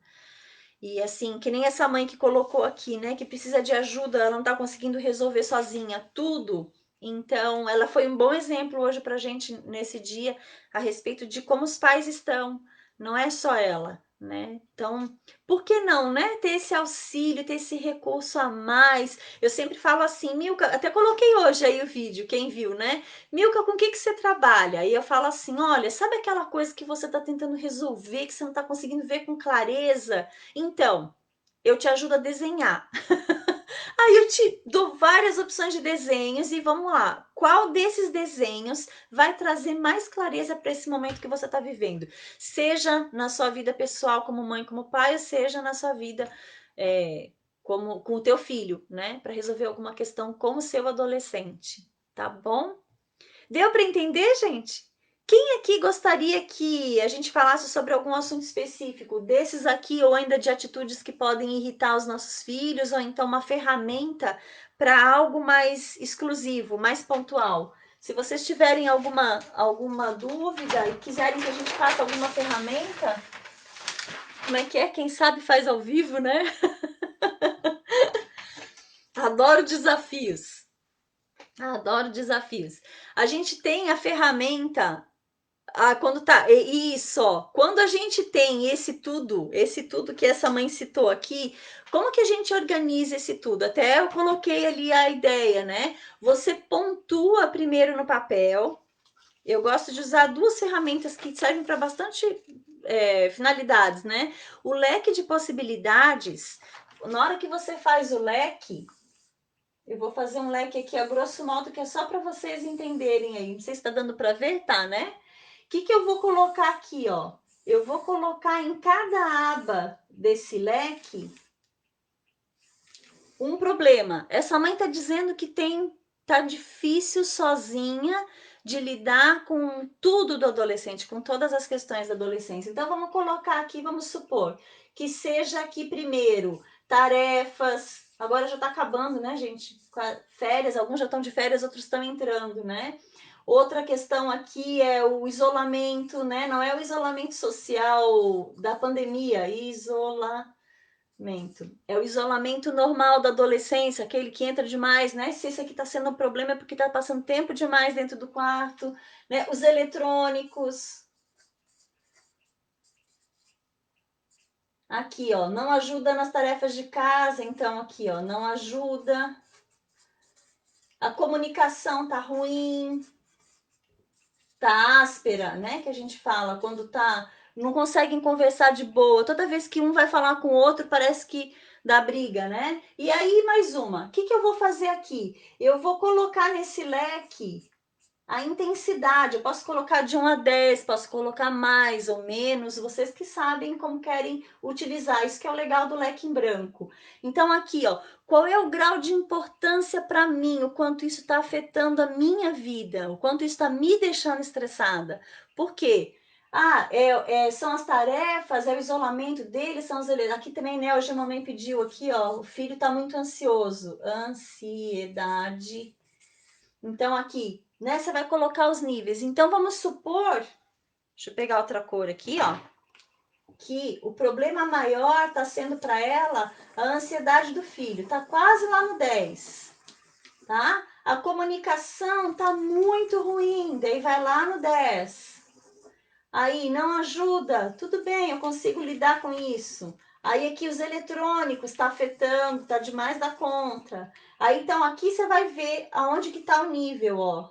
E assim, que nem essa mãe que colocou aqui, né, que precisa de ajuda, ela não tá conseguindo resolver sozinha tudo. Então, ela foi um bom exemplo hoje pra gente nesse dia a respeito de como os pais estão. Não é só ela, né? Então, por que não, né? Ter esse auxílio, ter esse recurso a mais. Eu sempre falo assim, Milka, até coloquei hoje aí o vídeo, quem viu, né? Milka, com o que você trabalha? E eu falo assim, olha, sabe aquela coisa que você tá tentando resolver, que você não tá conseguindo ver com clareza? Então, eu te ajudo a desenhar. Aí eu te dou várias opções de desenhos e vamos lá. Qual desses desenhos vai trazer mais clareza para esse momento que você está vivendo? Seja na sua vida pessoal como mãe, como pai, ou seja na sua vida como com o teu filho, né? Para resolver alguma questão com o seu adolescente. Tá bom? Deu para entender, gente? Quem aqui gostaria que a gente falasse sobre algum assunto específico desses aqui, ou ainda de atitudes que podem irritar os nossos filhos, ou então uma ferramenta para algo mais exclusivo, mais pontual? Se vocês tiverem alguma dúvida e quiserem que a gente faça alguma ferramenta, como é que é? Quem sabe faz ao vivo, né? Adoro desafios. Adoro desafios. A gente tem a ferramenta. Ah, quando tá. Isso, ó. Quando a gente tem esse tudo que essa mãe citou aqui, como que a gente organiza esse tudo? Até eu coloquei ali a ideia, né? Você pontua primeiro no papel. Eu gosto de usar 2 ferramentas que servem para bastante finalidades, né? O leque de possibilidades. Na hora que você faz o leque, eu vou fazer um leque aqui a grosso modo que é só para vocês entenderem aí. Não sei se está dando para ver, tá, né? O que eu vou colocar aqui, ó? Eu vou colocar em cada aba desse leque um problema. Essa mãe tá dizendo que tá difícil sozinha de lidar com tudo do adolescente, com todas as questões da adolescência. Então vamos colocar aqui, vamos supor que seja aqui primeiro tarefas. Agora já tá acabando, né, gente? Férias, alguns já estão de férias, outros estão entrando, né? Outra questão aqui é o isolamento, né? Não é o isolamento social da pandemia, é o isolamento normal da adolescência, aquele que entra demais, né? Se esse aqui está sendo um problema é porque está passando tempo demais dentro do quarto, né? Os eletrônicos. Aqui, ó, não ajuda nas tarefas de casa, então aqui, ó, não ajuda. A comunicação tá ruim, tá áspera, né? Que a gente fala quando não conseguem conversar de boa. Toda vez que um vai falar com o outro, parece que dá briga, né? E aí mais uma. O que eu vou fazer aqui? Eu vou colocar nesse leque a intensidade, eu posso colocar de 1 a 10, posso colocar mais ou menos, vocês que sabem como querem utilizar, isso que é o legal do leque em branco. Então aqui, ó, qual é o grau de importância para mim, o quanto isso está afetando a minha vida, o quanto isso está me deixando estressada. Por quê? São as tarefas, é o isolamento dele, são os... Aqui também, né, hoje a mamãe pediu aqui, ó, o filho está muito ansioso, ansiedade. Então aqui, né, você vai colocar os níveis. Então vamos supor, deixa eu pegar outra cor aqui, ó, que o problema maior está sendo para ela a ansiedade do filho, tá quase lá no 10, tá? A comunicação tá muito ruim, daí vai lá no 10. Aí não ajuda, tudo bem, eu consigo lidar com isso. Aí aqui os eletrônicos está afetando, tá demais da conta. Aí então aqui você vai ver aonde que tá o nível, ó.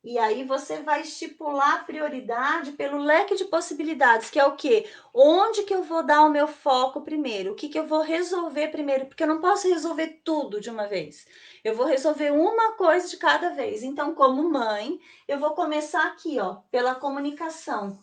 E aí você vai estipular a prioridade pelo leque de possibilidades, que é o quê? Onde que eu vou dar o meu foco primeiro? O que que eu vou resolver primeiro? Porque eu não posso resolver tudo de uma vez. Eu vou resolver uma coisa de cada vez. Então, como mãe, eu vou começar aqui, ó, pela comunicação.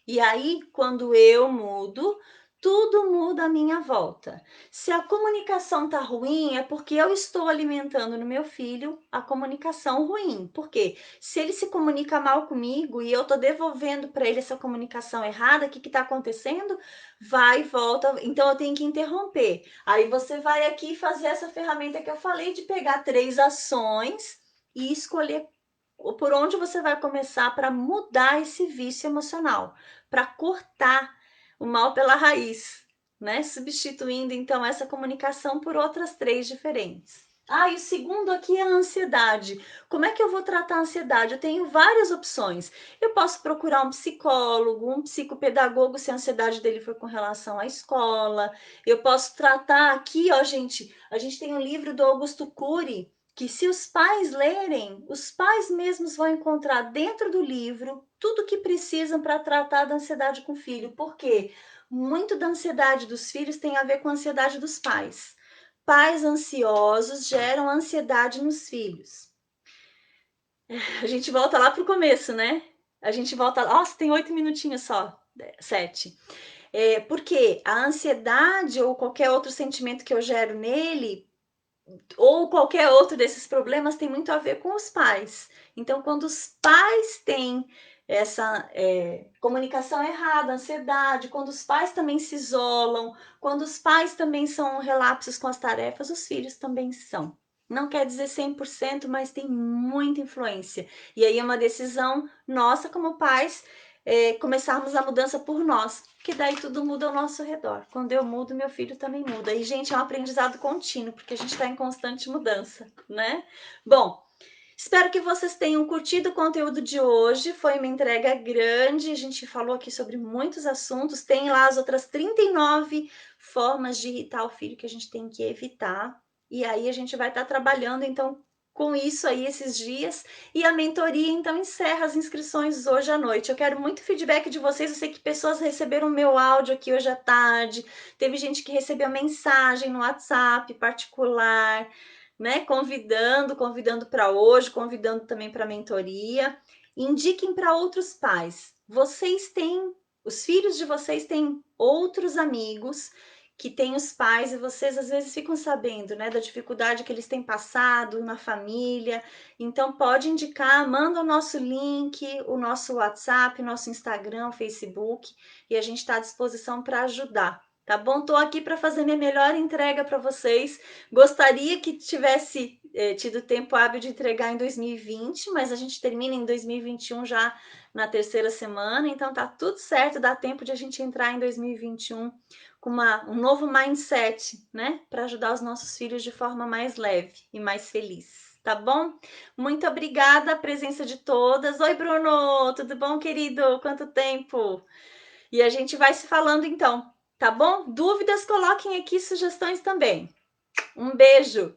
E aí, quando eu mudo, tudo muda à minha volta. Se a comunicação tá ruim, é porque eu estou alimentando no meu filho a comunicação ruim. Por quê? Se ele se comunica mal comigo e eu tô devolvendo para ele essa comunicação errada, o que que tá acontecendo? Vai e volta. Então eu tenho que interromper. Aí você vai aqui fazer essa ferramenta que eu falei de pegar 3 ações e escolher por onde você vai começar para mudar esse vício emocional, para cortar o mal pela raiz, né? Substituindo então essa comunicação por outras 3 diferentes. E o segundo aqui é a ansiedade. Como é que eu vou tratar a ansiedade? Eu tenho várias opções. Eu posso procurar um psicólogo, um psicopedagogo, se a ansiedade dele for com relação à escola. Eu posso tratar aqui, ó, gente, a gente tem um livro do Augusto Cury, que se os pais lerem, os pais mesmos vão encontrar dentro do livro tudo o que precisam para tratar da ansiedade com o filho. Por quê? Muito da ansiedade dos filhos tem a ver com a ansiedade dos pais. Pais ansiosos geram ansiedade nos filhos. A gente volta lá para o começo, né? A gente volta... Nossa, tem 8 minutinhos só. 7. Porque a ansiedade ou qualquer outro sentimento que eu gero nele ou qualquer outro desses problemas tem muito a ver com os pais. Então, quando os pais têm essa comunicação errada, ansiedade, quando os pais também se isolam, quando os pais também são relapsos com as tarefas, os filhos também são. Não quer dizer 100%, mas tem muita influência. E aí é uma decisão nossa como pais começarmos a mudança por nós, que daí tudo muda ao nosso redor. Quando eu mudo, meu filho também muda. E, gente, é um aprendizado contínuo, porque a gente está em constante mudança, né? Bom, espero que vocês tenham curtido o conteúdo de hoje. Foi uma entrega grande. A gente falou aqui sobre muitos assuntos. Tem lá as outras 39 formas de irritar o filho que a gente tem que evitar. E aí a gente vai estar trabalhando, então, com isso aí esses dias. E a mentoria, então, encerra as inscrições hoje à noite. Eu quero muito feedback de vocês. Eu sei que pessoas receberam meu áudio aqui hoje à tarde. Teve gente que recebeu mensagem no WhatsApp particular, né? Convidando para hoje, convidando também para a mentoria. Indiquem para outros pais. Vocês têm, os filhos de vocês têm outros amigos que têm os pais e vocês às vezes ficam sabendo, né, da dificuldade que eles têm passado na família. Então pode indicar, manda o nosso link, o nosso WhatsApp, nosso Instagram, Facebook, e a gente está à disposição para ajudar. Tá bom? Tô aqui para fazer minha melhor entrega para vocês. Gostaria que tivesse tido tempo hábil de entregar em 2020, mas a gente termina em 2021 já na terceira semana, então tá tudo certo, dá tempo de a gente entrar em 2021 com um novo mindset, né? Para ajudar os nossos filhos de forma mais leve e mais feliz. Tá bom? Muito obrigada a presença de todas. Oi, Bruno, tudo bom, querido? Quanto tempo? E a gente vai se falando então, tá bom? Dúvidas, coloquem aqui sugestões também. Um beijo!